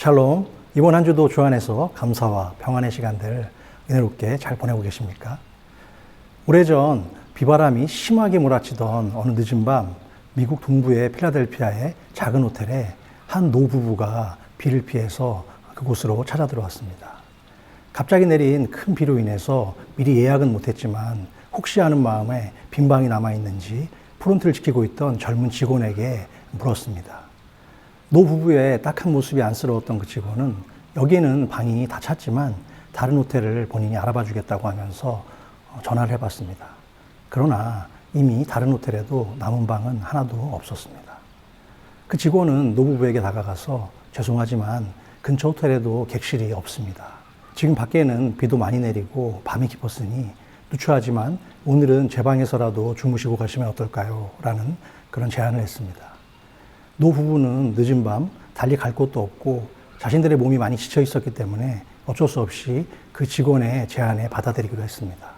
샬롬. 이번 한 주도 주 안에서 감사와 평안의 시간들 은혜롭게 잘 보내고 계십니까? 오래전 비바람이 심하게 몰아치던 어느 늦은 밤 미국 동부의 필라델피아의 작은 호텔에 한 노부부가 비를 피해서 그곳으로 찾아 들어왔습니다. 갑자기 내린 큰 비로 인해서 미리 예약은 못했지만 혹시 하는 마음에 빈 방이 남아있는지 프론트를 지키고 있던 젊은 직원에게 물었습니다. 노부부의 딱한 모습이 안쓰러웠던 그 직원은 여기에는 방이 다 찼지만 다른 호텔을 본인이 알아봐 주겠다고 하면서 전화를 해봤습니다. 그러나 이미 다른 호텔에도 남은 방은 하나도 없었습니다. 그 직원은 노부부에게 다가가서 죄송하지만 근처 호텔에도 객실이 없습니다. 지금 밖에는 비도 많이 내리고 밤이 깊었으니 누추하지만 오늘은 제 방에서라도 주무시고 가시면 어떨까요? 라는 그런 제안을 했습니다. 노부부는 늦은 밤 달리 갈 곳도 없고 자신들의 몸이 많이 지쳐 있었기 때문에 어쩔 수 없이 그 직원의 제안에 받아들이기로 했습니다.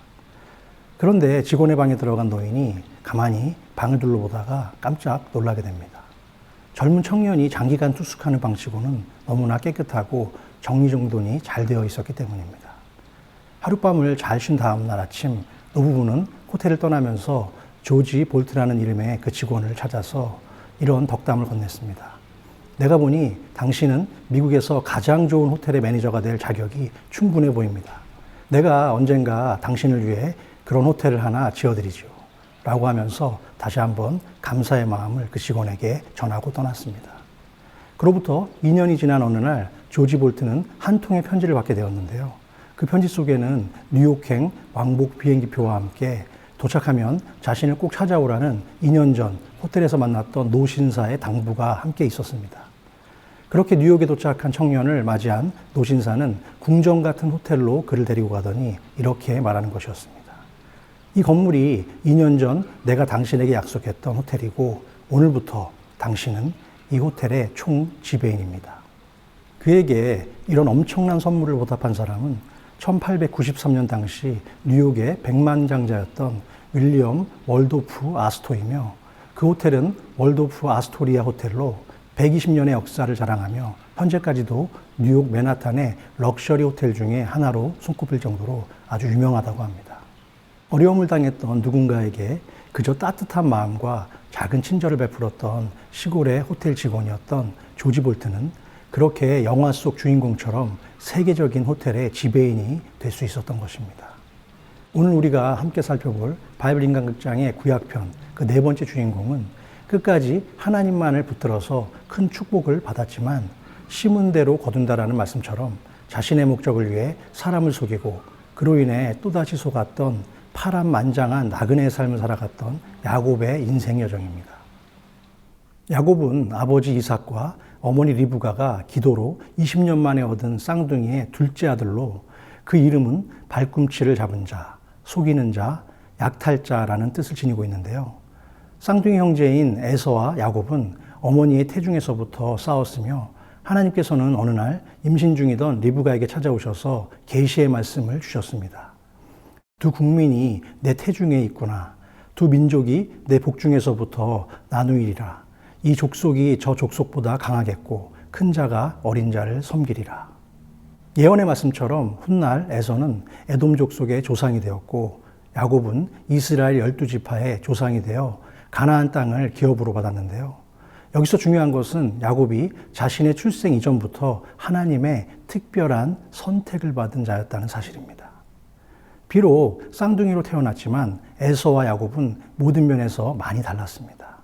그런데 직원의 방에 들어간 노인이 가만히 방을 둘러보다가 깜짝 놀라게 됩니다. 젊은 청년이 장기간 투숙하는 방치고는 너무나 깨끗하고 정리정돈이 잘 되어 있었기 때문입니다. 하룻밤을 잘 쉰 다음 날 아침 노부부는 호텔을 떠나면서 조지 볼트라는 이름의 그 직원을 찾아서 이런 덕담을 건넸습니다. 내가 보니 당신은 미국에서 가장 좋은 호텔의 매니저가 될 자격이 충분해 보입니다. 내가 언젠가 당신을 위해 그런 호텔을 하나 지어드리죠. 라고 하면서 다시 한번 감사의 마음을 그 직원에게 전하고 떠났습니다. 그로부터 2년이 지난 어느 날 조지 볼트는 한 통의 편지를 받게 되었는데요. 그 편지 속에는 뉴욕행 왕복 비행기표와 함께 도착하면 자신을 꼭 찾아오라는 2년 전 호텔에서 만났던 노신사의 당부가 함께 있었습니다. 그렇게 뉴욕에 도착한 청년을 맞이한 노신사는 궁전 같은 호텔로 그를 데리고 가더니 이렇게 말하는 것이었습니다. 이 건물이 2년 전 내가 당신에게 약속했던 호텔이고 오늘부터 당신은 이 호텔의 총 지배인입니다. 그에게 이런 엄청난 선물을 보답한 사람은 1893년 당시 뉴욕의 백만장자였던 윌리엄 월도프 아스토이며 그 호텔은 월도프 아스토리아 호텔로 120년의 역사를 자랑하며 현재까지도 뉴욕 맨하탄의 럭셔리 호텔 중에 하나로 손꼽힐 정도로 아주 유명하다고 합니다. 어려움을 당했던 누군가에게 그저 따뜻한 마음과 작은 친절을 베풀었던 시골의 호텔 직원이었던 조지 볼트는 그렇게 영화 속 주인공처럼 세계적인 호텔의 지배인이 될 수 있었던 것입니다. 오늘 우리가 함께 살펴볼 바이블 인간극장의 구약편 그 네 번째 주인공은 끝까지 하나님만을 붙들어서 큰 축복을 받았지만 심은 대로 거둔다라는 말씀처럼 자신의 목적을 위해 사람을 속이고 그로 인해 또다시 속았던 파란만장한 나그네의 삶을 살아갔던 야곱의 인생 여정입니다. 야곱은 아버지 이삭과 어머니 리브가가 기도로 20년 만에 얻은 쌍둥이의 둘째 아들로 그 이름은 발꿈치를 잡은 자, 속이는 자, 약탈자라는 뜻을 지니고 있는데요. 쌍둥이 형제인 에서와 야곱은 어머니의 태중에서부터 싸웠으며 하나님께서는 어느 날 임신 중이던 리브가에게 찾아오셔서 계시의 말씀을 주셨습니다. 두 국민이 내 태중에 있구나. 두 민족이 내 복중에서부터 나누이리라. 이 족속이 저 족속보다 강하겠고 큰 자가 어린 자를 섬기리라. 예언의 말씀처럼 훗날 에서는 에돔 족속의 조상이 되었고 야곱은 이스라엘 12지파의 조상이 되어 가나안 땅을 기업으로 받았는데요. 여기서 중요한 것은 야곱이 자신의 출생 이전부터 하나님의 특별한 선택을 받은 자였다는 사실입니다. 비록 쌍둥이로 태어났지만 에서와 야곱은 모든 면에서 많이 달랐습니다.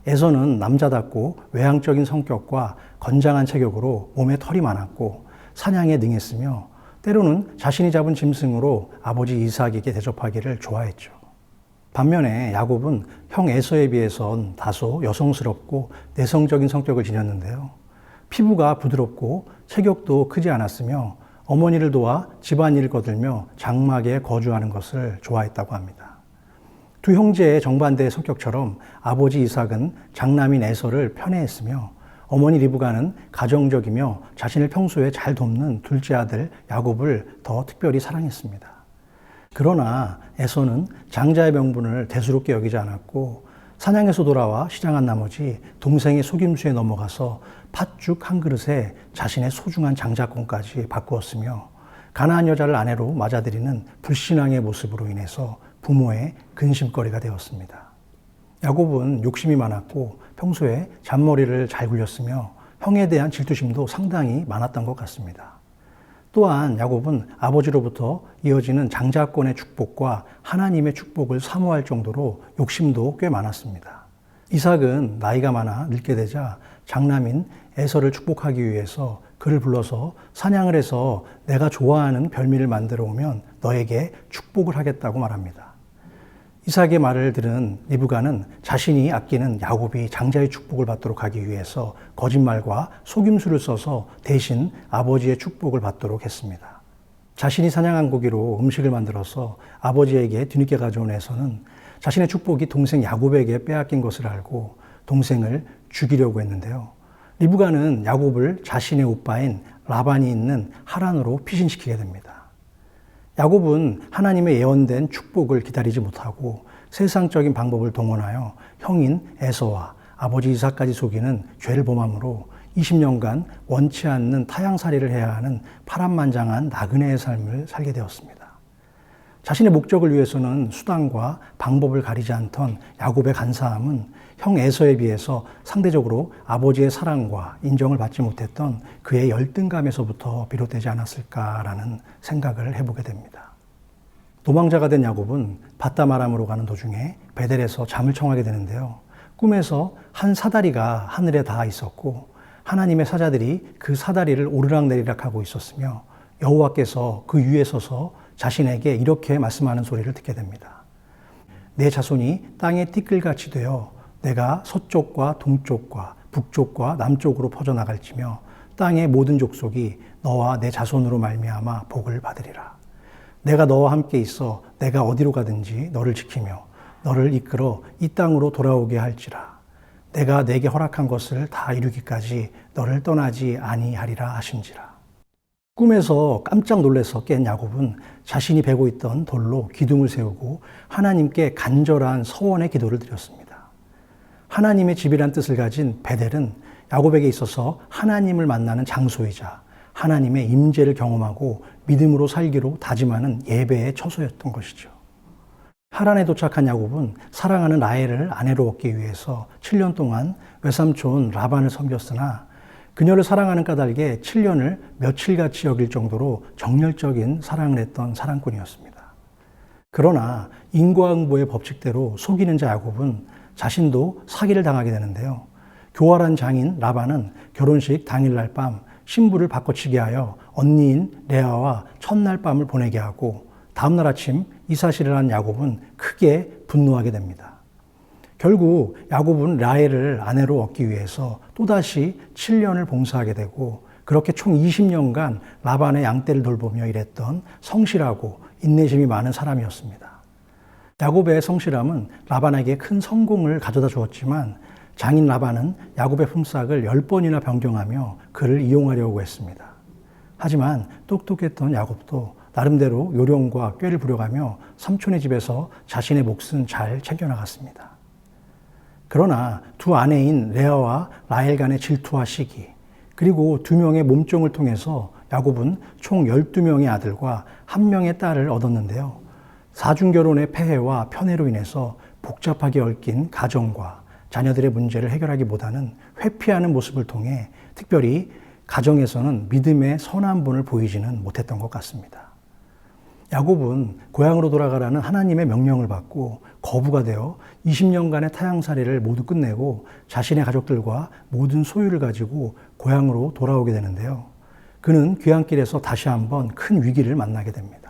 에서는 남자답고 외향적인 성격과 건장한 체격으로 몸에 털이 많았고 사냥에 능했으며 때로는 자신이 잡은 짐승으로 아버지 이삭에게 대접하기를 좋아했죠. 반면에 야곱은 형 에서에 비해선 다소 여성스럽고 내성적인 성격을 지녔는데요. 피부가 부드럽고 체격도 크지 않았으며 어머니를 도와 집안일을 거들며 장막에 거주하는 것을 좋아했다고 합니다. 두 형제의 정반대의 성격처럼 아버지 이삭은 장남인 에서를 편애했으며 어머니 리브가는 가정적이며 자신을 평소에 잘 돕는 둘째 아들 야곱을 더 특별히 사랑했습니다. 그러나 에서는 장자의 명분을 대수롭게 여기지 않았고 사냥에서 돌아와 시장한 나머지 동생의 속임수에 넘어가서 팥죽 한 그릇에 자신의 소중한 장자권까지 바꾸었으며 가나안 여자를 아내로 맞아들이는 불신앙의 모습으로 인해서 부모의 근심거리가 되었습니다. 야곱은 욕심이 많았고 평소에 잔머리를 잘 굴렸으며 형에 대한 질투심도 상당히 많았던 것 같습니다. 또한 야곱은 아버지로부터 이어지는 장자권의 축복과 하나님의 축복을 사모할 정도로 욕심도 꽤 많았습니다. 이삭은 나이가 많아 늙게 되자 장남인 에서를 축복하기 위해서 그를 불러서 사냥을 해서 내가 좋아하는 별미를 만들어 오면 너에게 축복을 하겠다고 말합니다. 이삭의 말을 들은 리브가는 자신이 아끼는 야곱이 장자의 축복을 받도록 하기 위해서 거짓말과 속임수를 써서 대신 아버지의 축복을 받도록 했습니다. 자신이 사냥한 고기로 음식을 만들어서 아버지에게 뒤늦게 가져온 에서는 자신의 축복이 동생 야곱에게 빼앗긴 것을 알고 동생을 죽이려고 했는데요. 리브가는 야곱을 자신의 오빠인 라반이 있는 하란으로 피신시키게 됩니다. 야곱은 하나님의 예언된 축복을 기다리지 못하고 세상적인 방법을 동원하여 형인 에서와 아버지 이삭까지 속이는 죄를 범함으로 20년간 원치 않는 타향살이를 해야 하는 파란만장한 나그네의 삶을 살게 되었습니다. 자신의 목적을 위해서는 수단과 방법을 가리지 않던 야곱의 간사함은 형 에서에 비해서 상대적으로 아버지의 사랑과 인정을 받지 못했던 그의 열등감에서부터 비롯되지 않았을까라는 생각을 해보게 됩니다. 도망자가 된 야곱은 밧다마람으로 가는 도중에 베델에서 잠을 청하게 되는데요. 꿈에서 한 사다리가 하늘에 닿아 있었고 하나님의 사자들이 그 사다리를 오르락내리락 하고 있었으며 여호와께서 그 위에 서서 자신에게 이렇게 말씀하는 소리를 듣게 됩니다. 내 자손이 땅의 띠끌같이 되어 내가 서쪽과 동쪽과 북쪽과 남쪽으로 퍼져나갈지며 땅의 모든 족속이 너와 내 자손으로 말미암아 복을 받으리라. 내가 너와 함께 있어 내가 어디로 가든지 너를 지키며 너를 이끌어 이 땅으로 돌아오게 할지라. 내가 내게 허락한 것을 다 이루기까지 너를 떠나지 아니하리라 하신지라. 꿈에서 깜짝 놀라서 깬 야곱은 자신이 베고 있던 돌로 기둥을 세우고 하나님께 간절한 서원의 기도를 드렸습니다. 하나님의 집이란 뜻을 가진 베델은 야곱에게 있어서 하나님을 만나는 장소이자 하나님의 임재를 경험하고 믿음으로 살기로 다짐하는 예배의 처소였던 것이죠. 하란에 도착한 야곱은 사랑하는 라헬을 아내로 얻기 위해서 7년 동안 외삼촌 라반을 섬겼으나 그녀를 사랑하는 까닭에 7년을 며칠같이 여길 정도로 정열적인 사랑을 했던 사랑꾼이었습니다. 그러나 인과응보의 법칙대로 속이는 자 야곱은 자신도 사기를 당하게 되는데요. 교활한 장인 라반은 결혼식 당일날 밤 신부를 바꿔치게 하여 언니인 레아와 첫날 밤을 보내게 하고 다음날 아침 이 사실을 한 야곱은 크게 분노하게 됩니다. 결국 야곱은 라헬을 아내로 얻기 위해서 또다시 7년을 봉사하게 되고 그렇게 총 20년간 라반의 양떼를 돌보며 일했던 성실하고 인내심이 많은 사람이었습니다. 야곱의 성실함은 라반에게 큰 성공을 가져다 주었지만 장인 라반은 야곱의 품삯을 10번이나 변경하며 그를 이용하려고 했습니다. 하지만 똑똑했던 야곱도 나름대로 요령과 꾀를 부려가며 삼촌의 집에서 자신의 몫은 잘 챙겨나갔습니다. 그러나 두 아내인 레아와 라헬 간의 질투와 시기, 그리고 2명의 몸종을 통해서 야곱은 총 12명의 아들과 1명의 딸을 얻었는데요. 사중결혼의 폐해와 편애로 인해서 복잡하게 얽힌 가정과 자녀들의 문제를 해결하기보다는 회피하는 모습을 통해 특별히 가정에서는 믿음의 선한 분을 보이지는 못했던 것 같습니다. 야곱은 고향으로 돌아가라는 하나님의 명령을 받고 거부가 되어 20년간의 타향살이를 모두 끝내고 자신의 가족들과 모든 소유를 가지고 고향으로 돌아오게 되는데요. 그는 귀향길에서 다시 한번 큰 위기를 만나게 됩니다.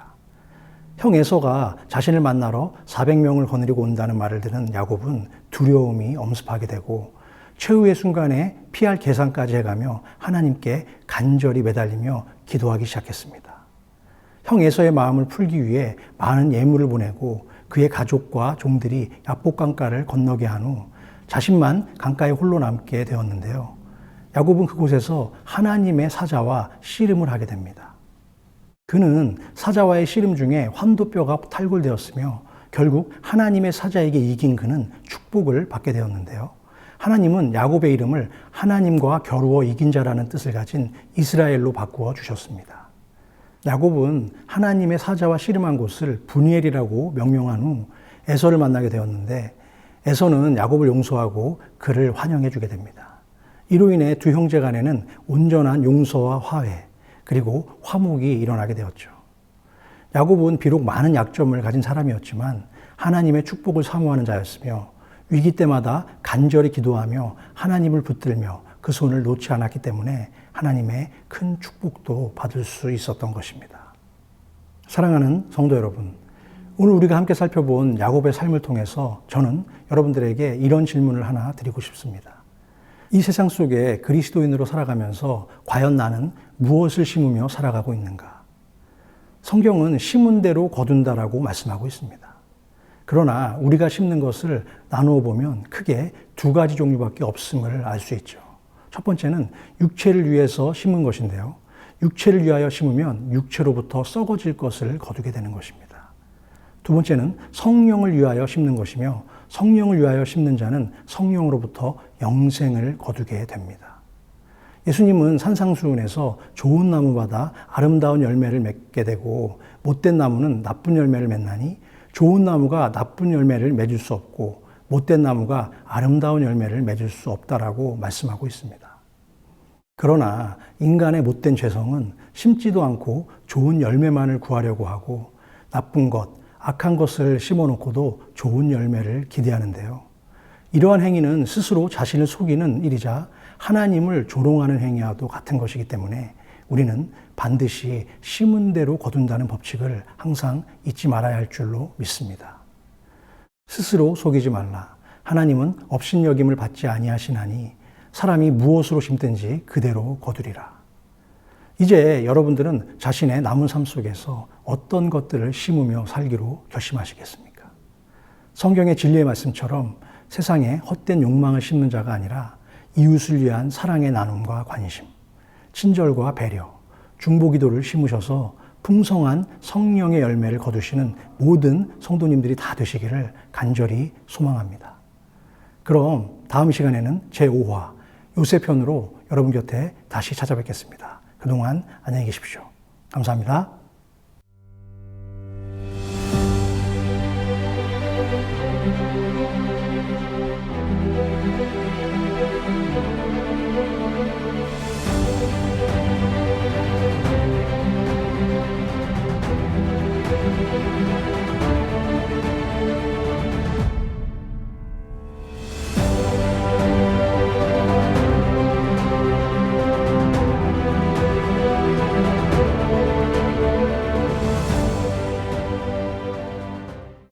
형 에서가 자신을 만나러 400명을 거느리고 온다는 말을 들은 야곱은 두려움이 엄습하게 되고 최후의 순간에 피할 계산까지 해가며 하나님께 간절히 매달리며 기도하기 시작했습니다. 형 에서의 마음을 풀기 위해 많은 예물을 보내고 그의 가족과 종들이 야복 강가를 건너게 한 후 자신만 강가에 홀로 남게 되었는데요. 야곱은 그곳에서 하나님의 사자와 씨름을 하게 됩니다. 그는 사자와의 씨름 중에 환도뼈가 탈골되었으며 결국 하나님의 사자에게 이긴 그는 축복을 받게 되었는데요. 하나님은 야곱의 이름을 하나님과 겨루어 이긴 자라는 뜻을 가진 이스라엘로 바꾸어 주셨습니다. 야곱은 하나님의 사자와 씨름한 곳을 분이엘이라고 명명한 후 에서를 만나게 되었는데, 에서는 야곱을 용서하고 그를 환영해 주게 됩니다. 이로 인해 두 형제 간에는 온전한 용서와 화해, 그리고 화목이 일어나게 되었죠. 야곱은 비록 많은 약점을 가진 사람이었지만 하나님의 축복을 사모하는 자였으며, 위기 때마다 간절히 기도하며 하나님을 붙들며 그 손을 놓지 않았기 때문에 하나님의 큰 축복도 받을 수 있었던 것입니다. 사랑하는 성도 여러분, 오늘 우리가 함께 살펴본 야곱의 삶을 통해서 저는 여러분들에게 이런 질문을 하나 드리고 싶습니다. 이 세상 속에 그리스도인으로 살아가면서 과연 나는 무엇을 심으며 살아가고 있는가? 성경은 심은 대로 거둔다라고 말씀하고 있습니다. 그러나 우리가 심는 것을 나누어 보면 크게 두 가지 종류밖에 없음을 알 수 있죠. 첫 번째는 육체를 위해서 심은 것인데요. 육체를 위하여 심으면 육체로부터 썩어질 것을 거두게 되는 것입니다. 두 번째는 성령을 위하여 심는 것이며, 성령을 위하여 심는 자는 성령으로부터 영생을 거두게 됩니다. 예수님은 산상수훈에서 좋은 나무마다 아름다운 열매를 맺게 되고 못된 나무는 나쁜 열매를 맺나니 좋은 나무가 나쁜 열매를 맺을 수 없고 못된 나무가 아름다운 열매를 맺을 수 없다라고 말씀하고 있습니다. 그러나 인간의 못된 죄성은 심지도 않고 좋은 열매만을 구하려고 하고 나쁜 것, 악한 것을 심어놓고도 좋은 열매를 기대하는데요. 이러한 행위는 스스로 자신을 속이는 일이자 하나님을 조롱하는 행위와도 같은 것이기 때문에 우리는 반드시 심은 대로 거둔다는 법칙을 항상 잊지 말아야 할 줄로 믿습니다. 스스로 속이지 말라. 하나님은 업신여김을 받지 아니하시나니 사람이 무엇으로 심든지 그대로 거두리라. 이제 여러분들은 자신의 남은 삶 속에서 어떤 것들을 심으며 살기로 결심하시겠습니까? 성경의 진리의 말씀처럼 세상에 헛된 욕망을 심는 자가 아니라 이웃을 위한 사랑의 나눔과 관심, 친절과 배려, 중보기도를 심으셔서 풍성한 성령의 열매를 거두시는 모든 성도님들이 다 되시기를 간절히 소망합니다. 그럼 다음 시간에는 제5화 요셉편으로 여러분 곁에 다시 찾아뵙겠습니다. 그동안 안녕히 계십시오. 감사합니다.